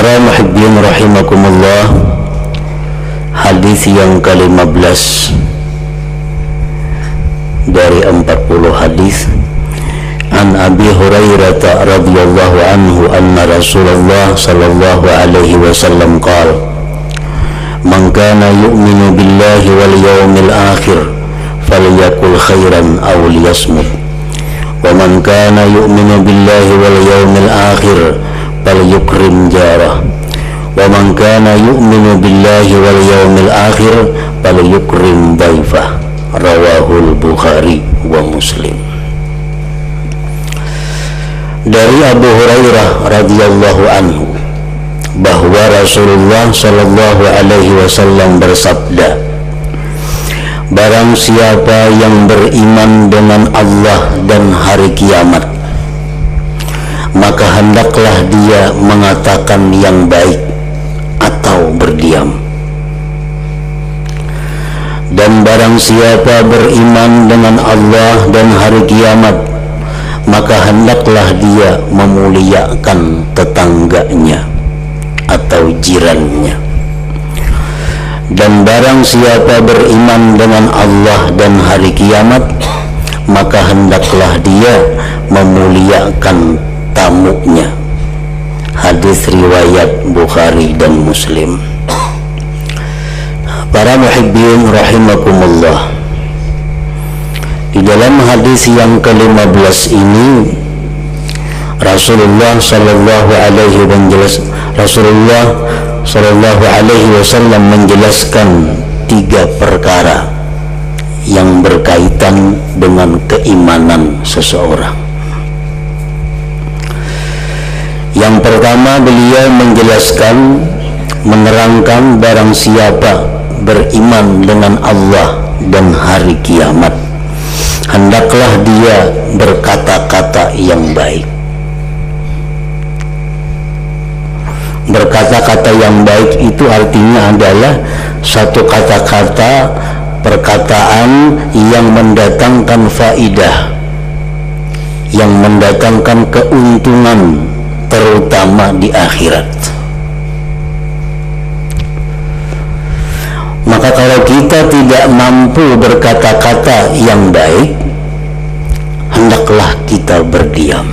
Para muhibbin rahimakumullah, hadis yang ke-15 dari 40 hadis. An Abi Hurairah radhiyallahu anhu anna Rasulullah sallallahu alaihi wasallam qala: Man kana yu'minu billahi wal yawmil akhir falyakul khairan aw liyasmut. Wa man kana yu'minu billahi wal yawmil akhir falyukrim jarah. Wa man kana yu'minu billahi wal yawmil akhir falyukrim dhaifah. Rawahul Bukhari wa Muslim. Dari Abu Hurairah radhiyallahu anhu bahwa Rasulullah sallallahu alaihi wasallam bersabda, barang siapa yang beriman dengan Allah dan hari kiamat, maka hendaklah dia mengatakan yang baik atau berdiam. Dan barang siapa beriman dengan Allah dan hari kiamat, maka hendaklah dia memuliakan tetangganya atau jirannya. Dan barang siapa beriman dengan Allah dan hari kiamat, maka hendaklah dia memuliakan tamunya. Hadis riwayat Bukhari dan Muslim. Para muhibbin rahimakumullah, di dalam hadis yang ke-15 ini Rasulullah sallallahu alaihi wasallam menjelaskan 3 perkara yang berkaitan dengan keimanan seseorang. Yang pertama, beliau menjelaskan, menerangkan barang siapa beriman dengan Allah dan hari kiamat, hendaklah dia berkata-kata yang baik. Berkata-kata yang baik itu artinya adalah satu kata-kata, perkataan yang mendatangkan faidah, yang mendatangkan keuntungan, terutama di akhirat. Maka kalau kita tidak mampu berkata-kata yang baik, hendaklah kita berdiam.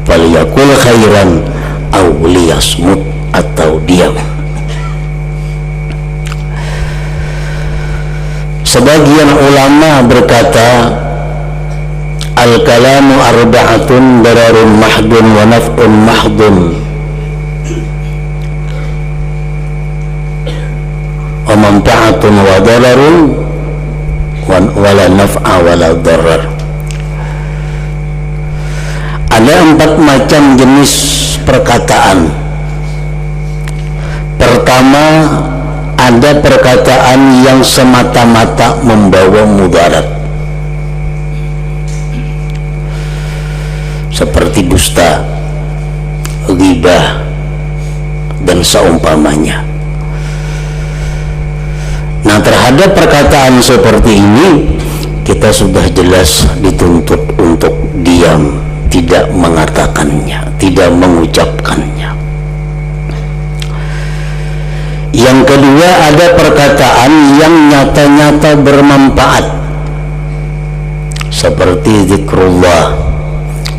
Falyakul khairan aw liyasmut, atau diam. Sebagian ulama berkata, al-kalamu arba'atun dararun mahdun wa naf'un mahdun wa manfa'atun wa dararun wa la naf'a wa la darar. Ada 4 macam jenis perkataan. Pertama, ada perkataan yang semata-mata membawa mudarat, seperti dusta, ghibah, dan seumpamanya. Nah, terhadap perkataan seperti ini kita sudah jelas dituntut untuk diam, tidak mengatakannya, tidak mengucapkannya. Yang kedua, ada perkataan yang nyata-nyata bermanfaat, seperti zikrullah,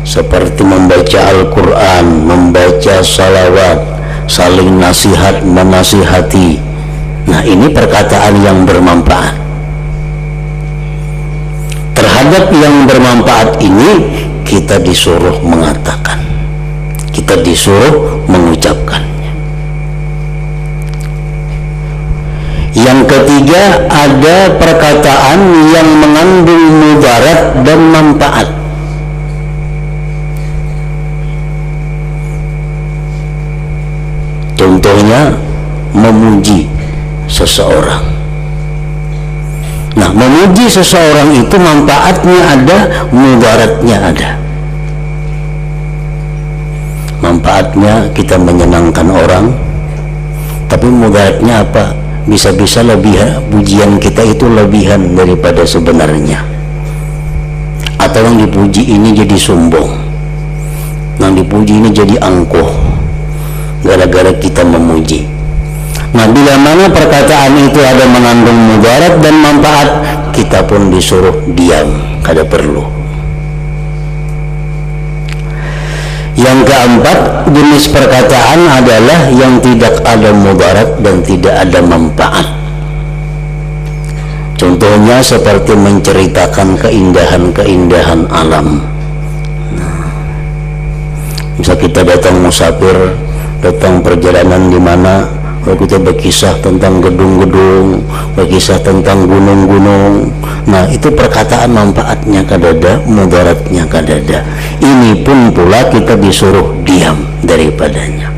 seperti membaca Al-Quran, membaca salawat, saling nasihat menasihati. Nah, ini perkataan yang bermanfaat. Terhadap yang bermanfaat ini kita disuruh mengatakan, kita disuruh mengucapkannya. Yang ketiga, ada perkataan yang mengandung mudarat dan manfaat. Contohnya, memuji seseorang. Nah, memuji seseorang itu manfaatnya ada, mudaratnya ada. Manfaatnya kita menyenangkan orang, tapi mudaratnya apa? Bisa-bisa pujian kita itu lebihan daripada sebenarnya. Atau yang dipuji ini jadi sombong, yang dipuji ini jadi angkuh, gara-gara kita memuji. Nah, bila mana perkataan itu ada mengandung mudarat dan manfaat, kita pun disuruh diam, kada perlu. Yang keempat, jenis perkataan adalah yang tidak ada mudarat dan tidak ada manfaat. Contohnya seperti menceritakan keindahan-keindahan alam. Misal kita datang musafir, datang perjalanan di mana kita berkisah tentang gedung-gedung, berkisah tentang gunung-gunung. Nah, itu perkataan manfaatnya kadada, mudaratnya kadada. Ini pun pula kita disuruh diam daripadanya.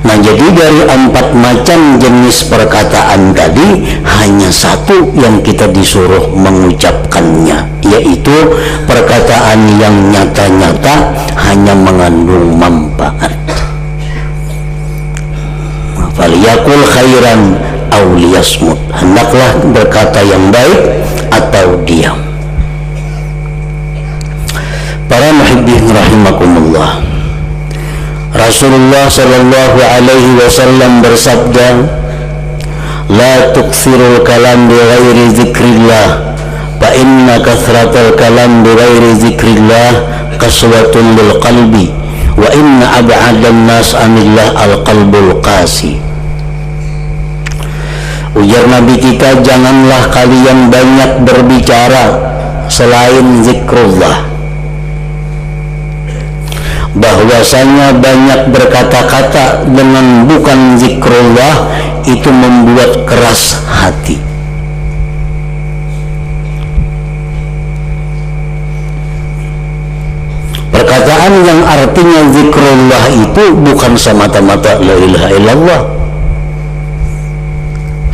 Nah, jadi dari 4 macam jenis perkataan tadi, hanya satu yang kita disuruh mengucapkannya, yaitu perkataan yang nyata-nyata hanya mengandung manfaat. Faliyakul khairan aw liyasmut, hendaklah berkata yang baik atau diam. Para muhibbin rahimakumullah, Rasulullah sallallahu alaihi wasallam bersabda, la tukthirul kalam bi ghairi dzikrillah, fa inna kathratal kalam bi ghairi dzikrillah qaswatun lil qalbi, wa inna ab'adan nas anillah al qalbul qasi. Ujar Nabi kita, janganlah kalian banyak berbicara selain zikrullah, bahwasanya banyak berkata-kata dengan bukan zikrullah itu membuat keras hati. Perkataan yang artinya zikrullah itu bukan semata-mata la ilaha illallah,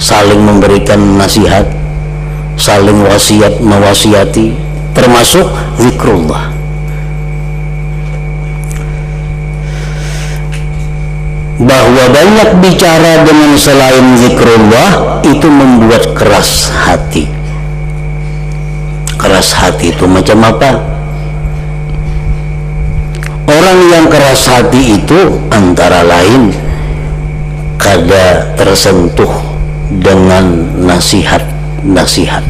saling memberikan nasihat, saling wasiat mewasiati, termasuk zikrullah. Bahwa banyak bicara dengan selain zikrullah itu membuat keras hati. Keras hati itu macam apa? Orang yang keras hati itu antara lain kada tersentuh dengan nasihat-nasihat.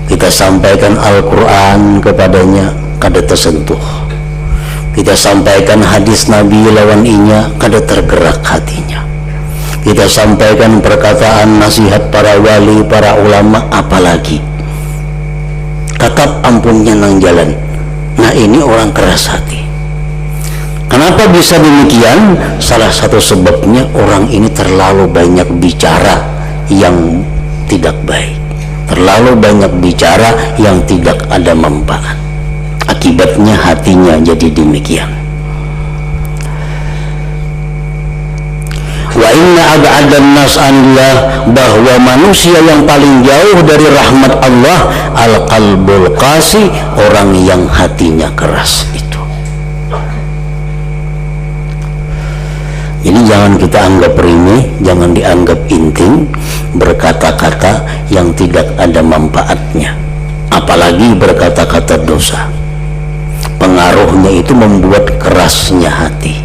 Kita sampaikan Al-Quran kepadanya, kada tersentuh. Kita sampaikan hadis Nabi lawan inya, kada tergerak hatinya. Kita sampaikan perkataan nasihat para wali, para ulama, apalagi tetap ampunnya nang jalan. Nah, ini orang keras hati. Kenapa bisa demikian? Salah satu sebabnya orang ini terlalu banyak bicara yang tidak baik, terlalu banyak bicara yang tidak ada manfaat. Akibatnya hatinya jadi demikian. Wa inna ab'adan nas anillah, bahwa manusia yang paling jauh dari rahmat Allah al-qalbul qasi, orang yang hatinya keras itu. Jadi jangan kita anggap remeh, jangan dianggap intim berkata-kata yang tidak ada manfaatnya, apalagi berkata-kata dosa. Pengaruhnya itu membuat kerasnya hati.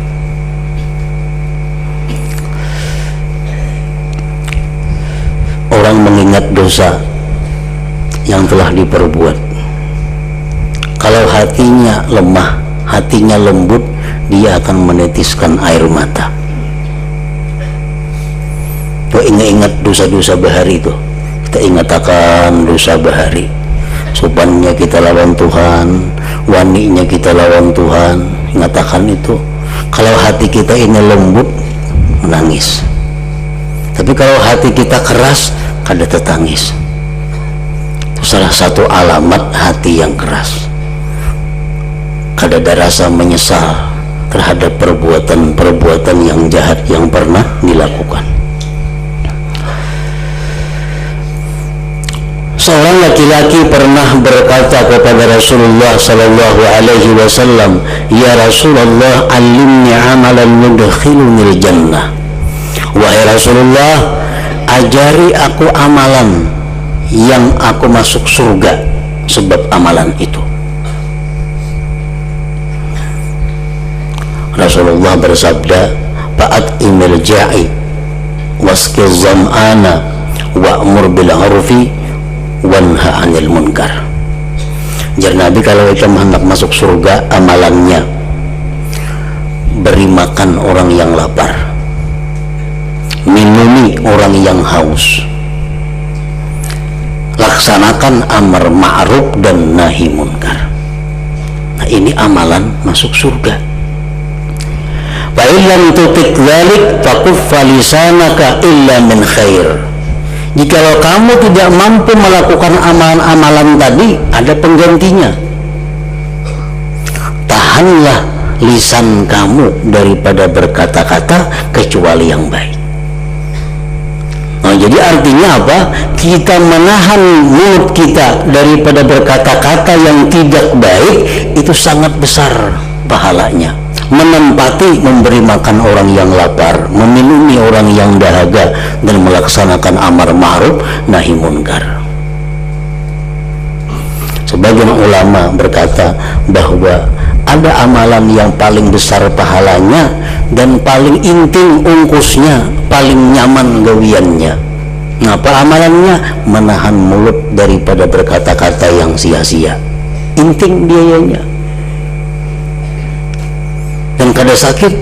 Orang mengingat dosa yang telah diperbuat, kalau hatinya lemah, hatinya lembut, dia akan menetiskan air mata. Tuh, ingat dosa-dosa bahari itu, kita ingatkan dosa bahari. Sopannya kita lawan Tuhan, waninya kita lawan Tuhan, ingatakan itu. Kalau hati kita ini lembut, menangis. Tapi kalau hati kita keras, kada tertangis. Itu salah satu alamat hati yang keras. Kada ada rasa menyesal terhadap perbuatan-perbuatan yang jahat yang pernah dilakukan. Seorang laki-laki pernah berkata kepada Rasulullah sallallahu alaihi wasallam, "Ya Rasulullah, alimni amalan yudkhilunil jannah." Wahai Rasulullah, ajari aku amalan yang aku masuk surga sebab amalan itu. Rasulullah bersabda, "Fa'at imil ja'i waskiz zam'ana wa'mur bil 'urfi wanha 'anil munkar." Jar Nabi, kalau kita hendak masuk surga, amalannya beri makan orang yang lapar, minumi orang yang haus, laksanakan amar ma'ruf dan nahi munkar. Nah, ini amalan masuk surga. Fa illam tutik dzalik fakuffa lisanaka illa min khair. Jikalau kamu tidak mampu melakukan amalan-amalan tadi, ada penggantinya. Tahanlah lisan kamu daripada berkata-kata kecuali yang baik. Nah, jadi artinya apa? Kita menahan mulut kita daripada berkata-kata yang tidak baik, itu sangat besar pahalanya. Menempati memberi makan orang yang lapar, meminumi orang yang dahaga, dan melaksanakan amar ma'ruf nahi munkar. Sebagian ulama berkata bahwa ada amalan yang paling besar pahalanya dan paling intim ungkusnya, paling nyaman gawiannya. Apa amalannya? Menahan mulut daripada berkata-kata yang sia-sia. Intim biayanya. Dan kada sakit,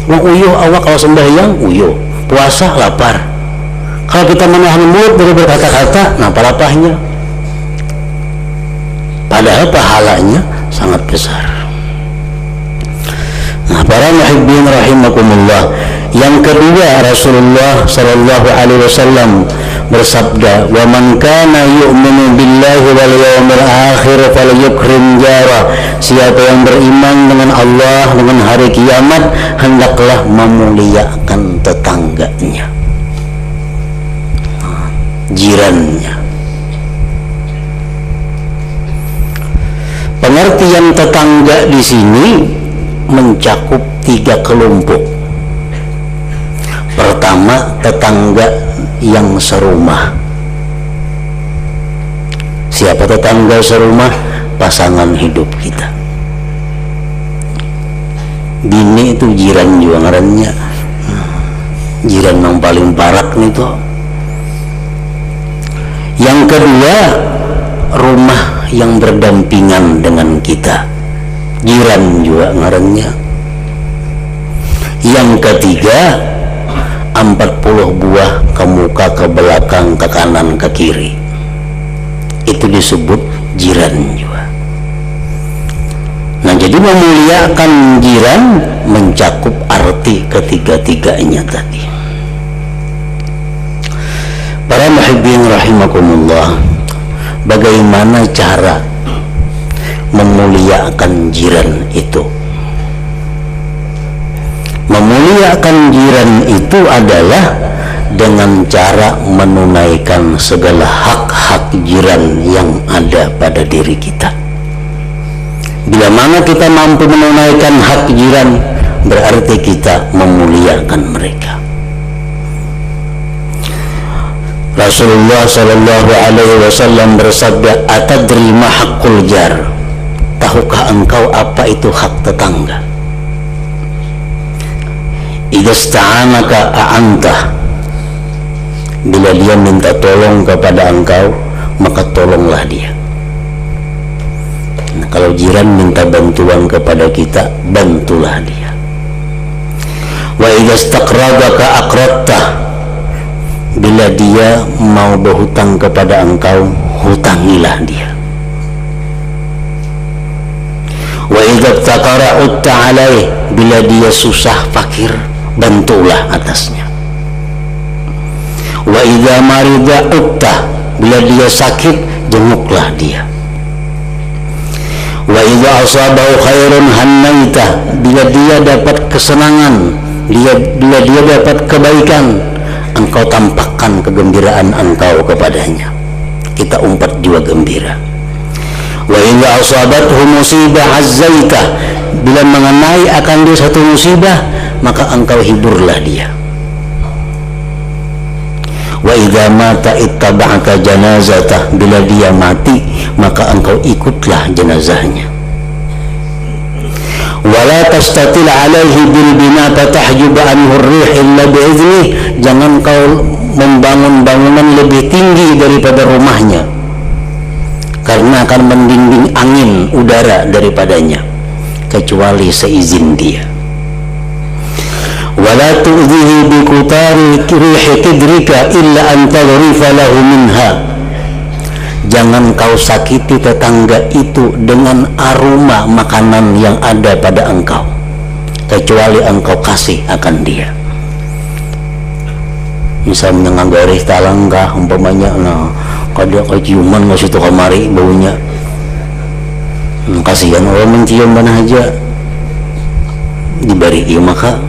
wong uyuh awak kalau sembahyang uyuh, puasa lapar. Kalau kita menahan mulut dari berkata-kata, nah palapahnya. Padahal pahalanya sangat besar. Nah, para muhibbin rahimakumullah, yang kedua, Rasulullah sallallahu alaihi wasallam bersabda, "Wa man kana yu'minu billahi wal yawmil akhir falyukrim jara." Siapa yang beriman dengan Allah, dengan hari kiamat, hendaklah memuliakan tetangganya, jirannya. Pengertian tetangga di sini mencakup 3 kelompok. Pertama, tetangga yang serumah. Siapa tetangga serumah? Pasangan hidup kita. Bini itu jiran juga ngarannya. Jiran yang paling barat itu. Yang kedua, rumah yang berdampingan dengan kita. Jiran juga ngarannya. Yang ketiga, 40 buah ke muka, ke belakang, ke kanan, ke kiri. Itu disebut jiran juga. Nah, jadi memuliakan jiran mencakup arti ketiga-tiganya tadi. Para muhibbin rahimakumullah, bagaimana cara memuliakan jiran itu? Memuliakan jiran itu adalah dengan cara menunaikan segala hak-hak jiran yang ada pada diri kita. Bila mana kita mampu menunaikan hak jiran, berarti kita memuliakan mereka. Rasulullah sallallahu alaihi wasallam bersabda, "Atadri ma haqqul jar?" Tahukah engkau apa itu hak tetangga? Idza sta'anaka a'antah. Bila dia minta tolong kepada engkau, maka tolonglah dia. Nah, kalau jiran minta bantuan kepada kita, bantulah dia. Wa idza istaqradaka aqradtah. Bila dia mau berhutang kepada engkau, hutangilah dia. Wa idza taqara utta alaih. Bila dia susah fakir, bantulah atasnya. Wa idza marida utta. Bila dia sakit, jenguklah dia. Wa idza asabahu khairun hannaita. Bila dia dapat kesenangan, bila dia dapat kebaikan, engkau tampakkan kegembiraan engkau kepadanya. Kita umpat jiwa gembira. Wa idza asabathu musibah azzaita. Bila mengenai akan dia satu musibah, maka engkau hiburlah dia. Wa idza mata ittaba'aka janazatah. Bila dia mati, maka engkau ikutlah jenazahnya. Wala tastatil alaihi bil bina fatahjub anhu ar-rih illa bi'idhnih. Jangan kau membangun bangunan lebih tinggi daripada rumahnya, karena akan mendinding angin udara daripadanya kecuali seizin dia. Wala tu'dhihi bi qutari rihi kidrika illa an tadrifa lahu minha. Jangan kau sakiti tetangga itu dengan aroma makanan yang ada pada engkau, kecuali engkau kasih akan dia. Misalnya ngagorih talangkah umpamanya, nah kada keciuman nggak situ kamari baunya, kasihan orang mencium mana aja diberi iya maka.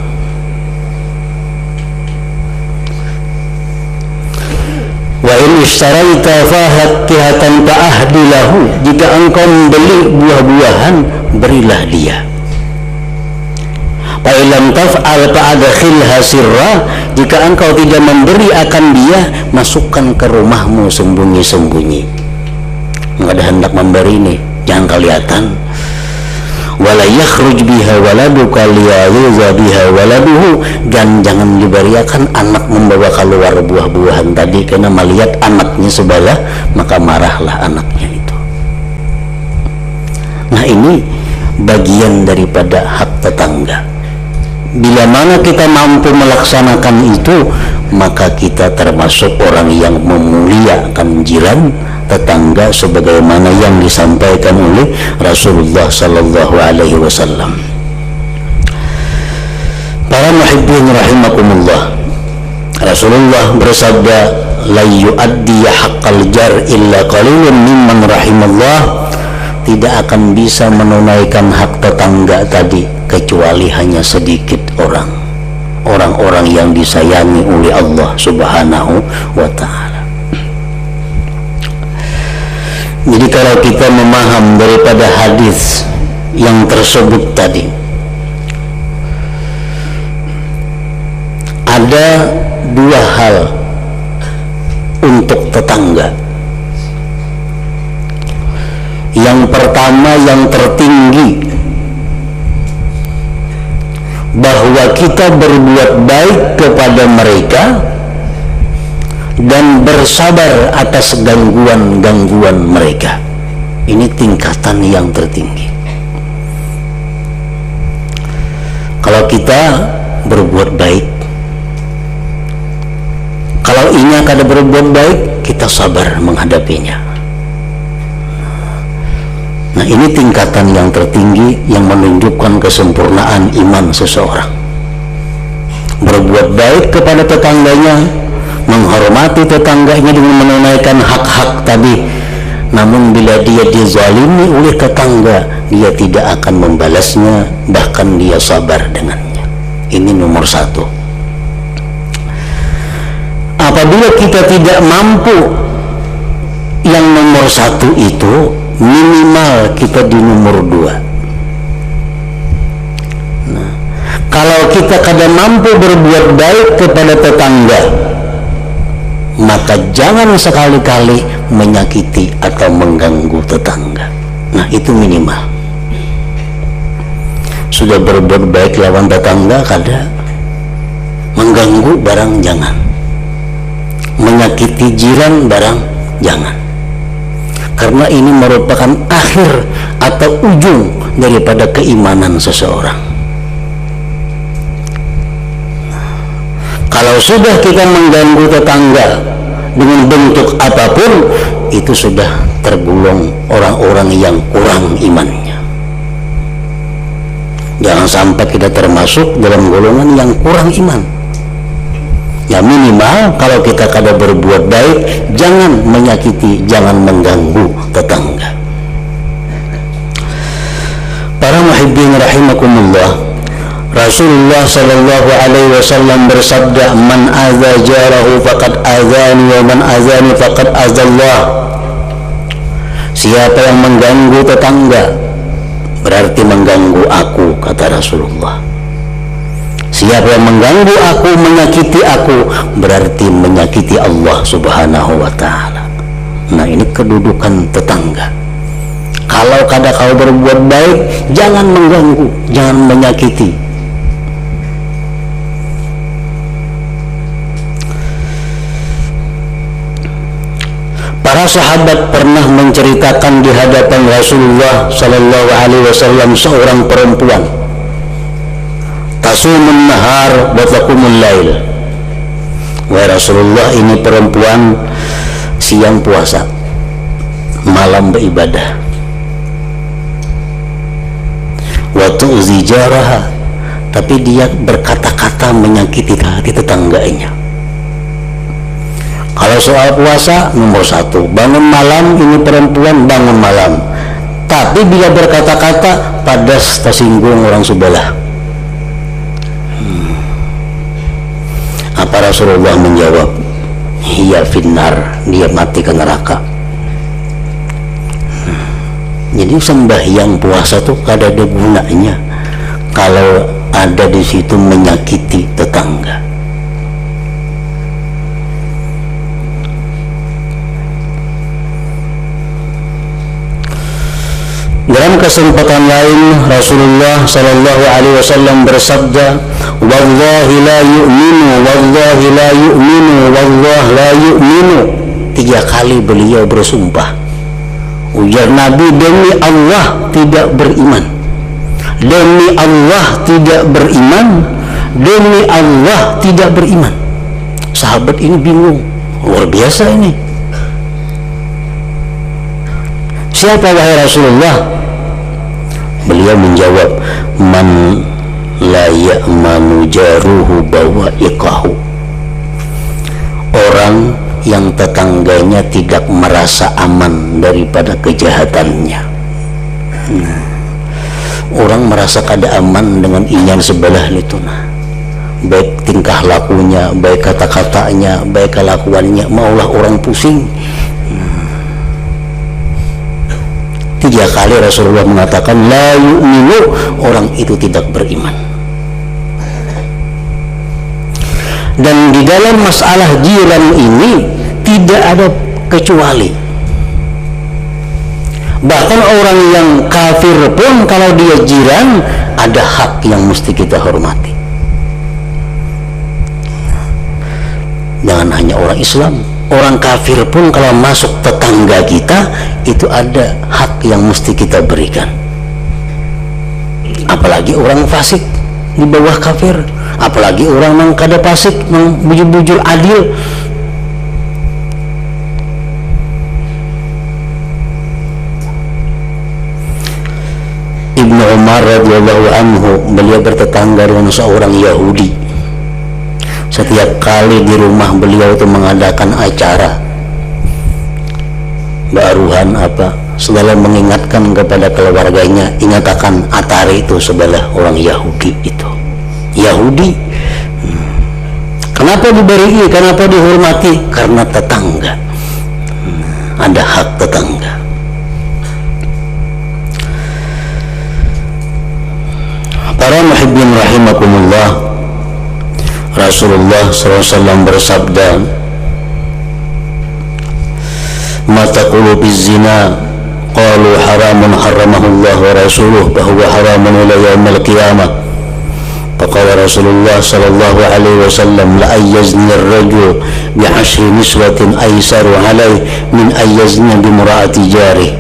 Wa in ishtaraita fakihatan fa'ahdi lahu. Jika engkau membeli buah-buahan, berilah dia. Fa illam taf'al fa'adkhilha sirra. Jika engkau tidak memberi akan dia, masukkan ke rumahmu sembunyi-sembunyi. Enggak ada hendak memberi nih, jangan kelihatan. Wala yakhruj biha waladuka liyaghiza biha waladuhu. Dan jangan diberiakan anak membawa keluar buah-buahan tadi, karena melihat anaknya sebelah maka marahlah anaknya itu. Nah, ini bagian daripada hak tetangga. Bila mana kita mampu melaksanakan itu, maka kita termasuk orang yang memuliakan jiran, tetangga, sebagaimana yang disampaikan oleh Rasulullah sallallahu alaihi wasallam. Para muhibbin rahimakumullah, Rasulullah bersabda, la yu'addi haqqal jar illa qalilun mimman rahimallah. Tidak akan bisa menunaikan hak tetangga tadi kecuali hanya sedikit orang-orang yang disayangi oleh Allah subhanahu wa ta'ala. Jadi kalau kita memaham daripada hadis yang tersebut tadi, ada dua hal untuk tetangga. Yang pertama, yang tertinggi, bahwa kita berbuat baik kepada mereka dan bersabar atas gangguan-gangguan mereka. Ini tingkatan yang tertinggi. Kalau kita berbuat baik, kalau inya kada berbuat baik, kita sabar menghadapinya. Nah, ini tingkatan yang tertinggi yang menunjukkan kesempurnaan iman seseorang. Berbuat baik kepada tetangganya, menghormati tetangganya dengan menunaikan hak-hak tadi. Namun bila dia dizalimi oleh tetangga, dia tidak akan membalasnya, bahkan dia sabar dengannya. Ini nomor satu. Apabila kita tidak mampu yang nomor satu itu, minimal kita di nomor dua. Nah, kalau kita kadang mampu berbuat baik kepada tetangga, maka jangan sekali-kali menyakiti atau mengganggu tetangga. Nah, itu minimal. Sudah berbuat baik lawan tetangga, kada mengganggu barang jangan, menyakiti jiran barang jangan. Karena ini merupakan akhir atau ujung daripada keimanan seseorang. Kalau sudah kita mengganggu tetangga dengan bentuk apapun, itu sudah tergolong orang-orang yang kurang imannya. Jangan sampai kita termasuk dalam golongan yang kurang iman. Ya minimal kalau kita kada berbuat baik, jangan menyakiti, jangan mengganggu tetangga. Para muhibbin rahimakumullah, Rasulullah sallallahu alaihi wasallam bersabda, man adza jarahu faqad adzani wa man adzani faqad adzallah. Siapa yang mengganggu tetangga berarti mengganggu aku, kata Rasulullah. Siapa yang mengganggu aku, menyakiti aku, berarti menyakiti Allah subhanahu wa ta'ala. Nah, ini kedudukan tetangga. Kalau kada kau berbuat baik, jangan mengganggu, jangan menyakiti. Para sahabat pernah menceritakan di hadapan Rasulullah sallallahu alaihi wasallam seorang perempuan tasumun nahar wa taqumul lail. Wahai Rasulullah, ini perempuan siang puasa, malam beribadah. Wa tu'zi jaraha, tapi dia berkata-kata menyakiti hati tetangganya. Kalau soal puasa, nomor satu, bangun malam, ini perempuan bangun malam. Tapi bila berkata-kata, padas tersinggung orang sebelah. Apa Rasulullah menjawab? Hiya finnar, dia mati ke neraka. Jadi sembahyang puasa tuh kada ada gunanya kalau ada di situ menyakiti tetangga. Dalam kesempatan lain Rasulullah sallallahu alaihi wasallam bersabda, "Wallahi la yu'minu, wallahi la yu'minu, wallahi la yu'minu." 3 kali beliau bersumpah. Ujar Nabi, demi Allah tidak beriman. Demi Allah tidak beriman. Demi Allah tidak beriman. Sahabat ini bingung. Luar biasa ini. Siapa wahai Rasulullah? Beliau menjawab, man la ya'manu jaruhu bawa'iqahu. Orang yang tetangganya tidak merasa aman daripada kejahatannya. Orang merasa kada aman dengan inyan sebelah itu, baik tingkah lakunya, baik kata-katanya, baik kelakuannya, maulah orang pusing. 3 kali Rasulullah mengatakan la yu'minu, orang itu tidak beriman. Dan di dalam masalah jiran ini tidak ada kecuali. Bahkan orang yang kafir pun kalau dia jiran, ada hak yang mesti kita hormati. Jangan hanya orang Islam, orang kafir pun kalau masuk tetangga kita, itu ada hak yang mesti kita berikan. Apalagi orang fasik di bawah kafir, apalagi orang yang kada fasik, yang bujur-bujur adil. Ibnu Umar radhiyallahu anhu, beliau bertetangga dengan seorang Yahudi. Setiap kali di rumah beliau itu mengadakan acara baruhan apa, selalu mengingatkan kepada keluarganya, ingatkan atari itu sebelah orang Yahudi itu. Yahudi kenapa diberi, kenapa dihormati? Karena tetangga, ada hak tetangga. Para muhibbin rahimakumullah, Rasulullah SAW bersabda, ma taqulu bizzina, qalu haramun haramahullah wa rasuluh bahwa haramun ila yaumil qiyamah. Faqala Rasulullah sallallahu alaihi wasallam, la ayyazni ar-rajul bi 'ashri niswatin aysaru alayhi min ayyazni bi mura'ati jarih.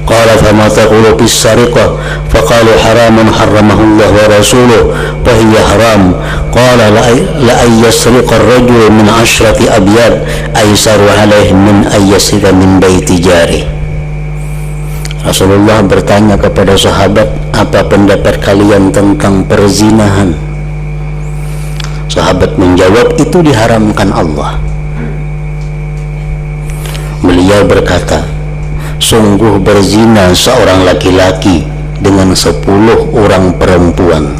Qala fama taqulu bis sariqah, faqalu haramun haramahullah wa rasuluh fa hiya haram. Qala la ayyasriqa ar-rajul min 'ashrati abyad aysaru alayhi min ayyasriqa min baiti jarih. Rasulullah bertanya kepada sahabat, apa pendapat kalian tentang perzinahan? Sahabat menjawab, itu diharamkan Allah. Beliau berkata, sungguh berzina seorang laki-laki dengan 10 orang perempuan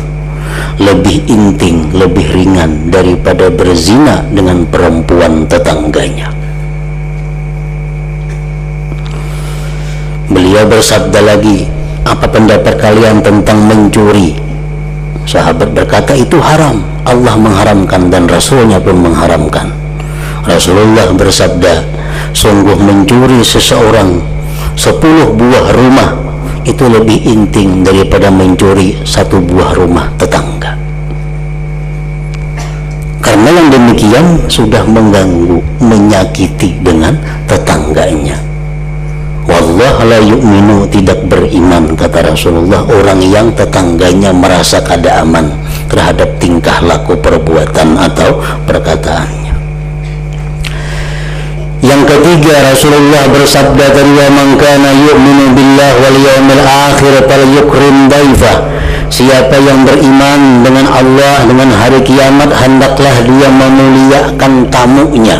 lebih inting, lebih ringan daripada berzina dengan perempuan tetangganya. Beliau bersabda lagi, apa pendapat kalian tentang mencuri? Sahabat berkata, itu haram, Allah mengharamkan dan Rasulnya pun mengharamkan. Rasulullah bersabda, sungguh mencuri seseorang 10 buah rumah itu lebih inting daripada mencuri 1 buah rumah tetangga. Karena yang demikian sudah mengganggu, menyakiti dengan tetangganya. Wallah la yu'minu, tidak beriman, kata Rasulullah, orang yang tetangganya merasa kada aman terhadap tingkah laku, perbuatan atau perkataannya. Yang ketiga, Rasulullah bersabda tadi, "Wa man kana yu'minu billahi wal yawmil akhir falyukrim daifah." Siapa yang beriman dengan Allah, dengan hari kiamat, hendaklah dia memuliakan tamunya.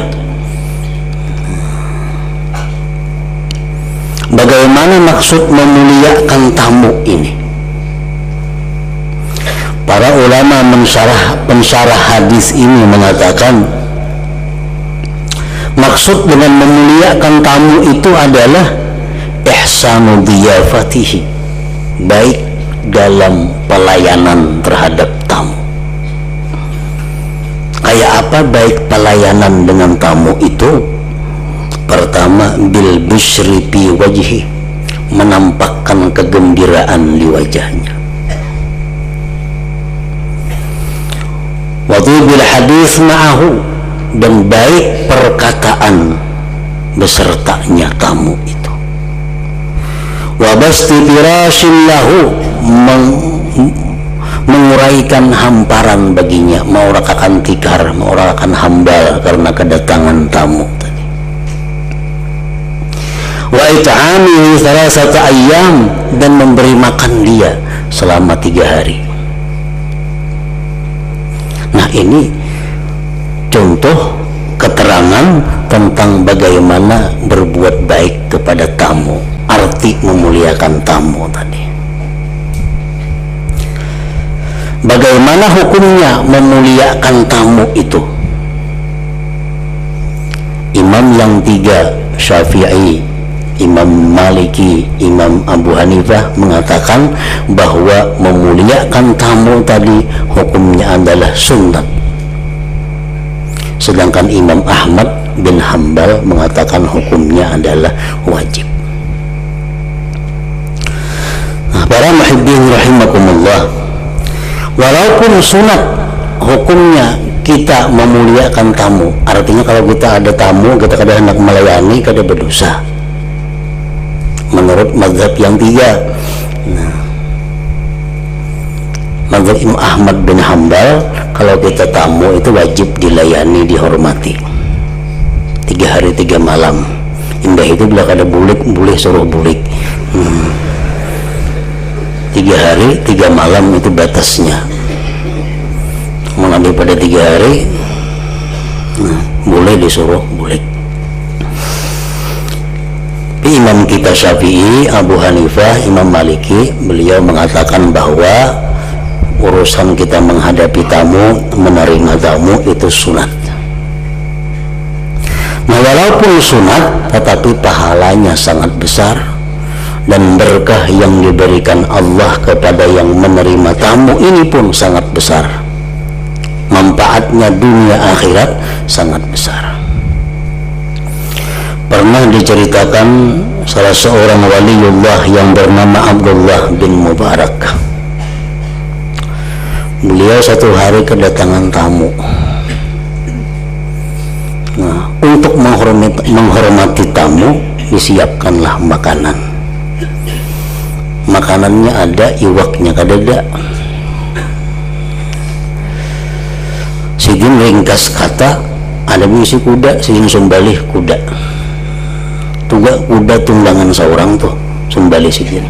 Bagaimana maksud memuliakan tamu ini? Para ulama pensyarah hadis ini mengatakan, maksud dengan memuliakan tamu itu adalah ihsanu diyafatihi, baik dalam pelayanan terhadap tamu. Kayak apa baik pelayanan dengan tamu itu? Pertama, bil bisyri fi wajhi, menampakkan kegembiraan di wajahnya. Wa bil hadis ma'ahu, dan baik perkataan besertanya tamu itu. Wa basti firashin lahu, menguraikan hamparan baginya, menguraikan tikar, menguraikan hambal karena kedatangan tamu tadi. Wa it'amihi thalathata ayyam, dan memberi makan dia selama 3 hari. Nah, ini contoh keterangan tentang bagaimana berbuat baik kepada tamu, arti memuliakan tamu tadi. Bagaimana hukumnya memuliakan tamu itu? Imam yang 3, Syafi'i, Imam Maliki, Imam Abu Hanifah mengatakan bahwa memuliakan tamu tadi hukumnya adalah sunnat. Sedangkan Imam Ahmad bin Hanbal mengatakan hukumnya adalah wajib. Nah, para muhibbin rahimakumullah, walaupun sunat hukumnya kita memuliakan tamu, artinya kalau kita ada tamu, kita kada hendak melayani, kada berdosa menurut mazhab yang 3. Nah, mazhab Imam Ahmad bin Hanbal, kalau kita tamu itu wajib dilayani, dihormati 3 hari 3 malam. Indah itu bila kada bulik, boleh suruh bulik. 3 hari 3 malam itu batasnya. Mengambil pada 3 hari, boleh disuruh bulik. Imam kita Syafi'i, Abu Hanifah, Imam Maliki, beliau mengatakan bahwa urusan kita menghadapi tamu, menerima tamu itu sunat. Nah, walaupun sunat, tetapi pahalanya sangat besar, dan berkah yang diberikan Allah kepada yang menerima tamu ini pun sangat besar. Manfaatnya dunia akhirat sangat besar. Pernah diceritakan salah seorang waliullah yang bernama Abdullah bin Mubarak. Beliau satu hari kedatangan tamu. Nah, untuk menghormati tamu, disiapkanlah makanan. Makanannya ada, iwaknya kadada. Sidin ringkas kata, ada misi kuda, sidin sumbalih kuda. Tuga kuda tunggangan seorang tuh, sumbalih sidin.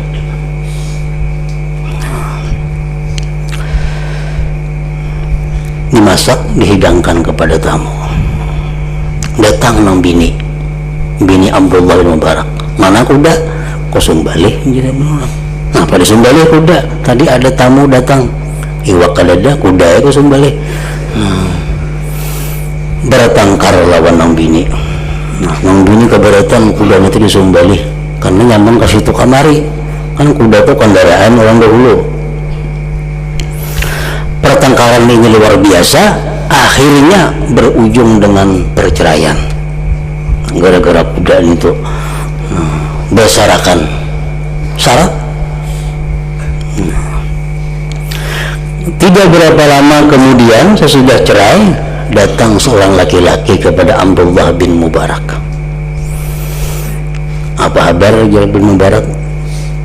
Dimasak, dihidangkan kepada tamu. Datang nang bini Abdullah bin Mubarak. Mana kuda? Kok sumbalih? Nah, pada sumbalih kuda. Tadi ada tamu datang. Iwak kadada, kuda ya kok sumbalih. Bertengkar lawan nang bini. Nah, nang bini keberatan kuda itu disumbalih karena nyaman ke situ kamari. Kan kuda itu kendaraan orang dahulu. Pertengkaran ini luar biasa, akhirnya berujung dengan perceraian gara-gara kuda itu. bersarakan syarat. Tidak berapa lama kemudian sesudah cerai, datang seorang laki-laki kepada Abdullah bin Mubarak. Apa kabar Abdullah bin Mubarak?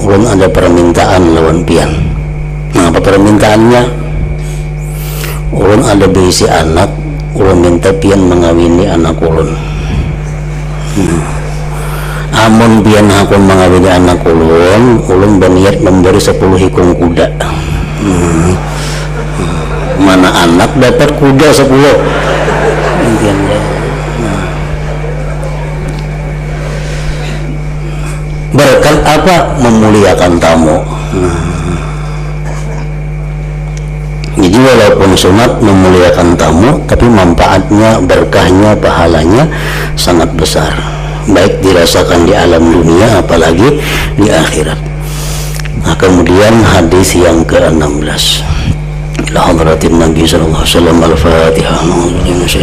Ulun ada permintaan lawan pian. Nah, apa permintaannya? Ulun ada berisi anak, ulun minta pian mengawini anak ulun. Amun pian hakun mengawini anak ulun, ulun berniat memberi 10 ekor kuda. Mana anak dapat kuda 10? Berkat apa? Memuliakan tamu. Jadi walaupun sunat memuliakan tamu, tapi manfaatnya, berkahnya, pahalanya sangat besar, baik dirasakan di alam dunia apalagi di akhirat. Nah, kemudian hadis yang ke-16, ila hadratin Nabi sallallahu alaihi wasallam, al-Fatihah.